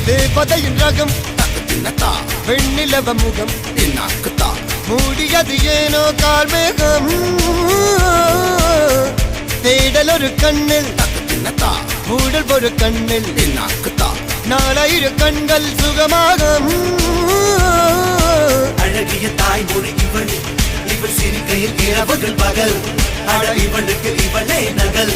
தேவதையின் ரகம் வெண்ணிலவ முகம் மூடியது ஏனோ கார்மேகம் தேடல் ஒரு கண்ணில் மூடல் ஒரு கண்ணில் நாலாயிர கண்கள் சுகமாக அழகிய தாய்மொழி இவள் இவள் சிரிக்கையில் இரவுகள் பகல் அழ இவளுக்கு இவளே நகல்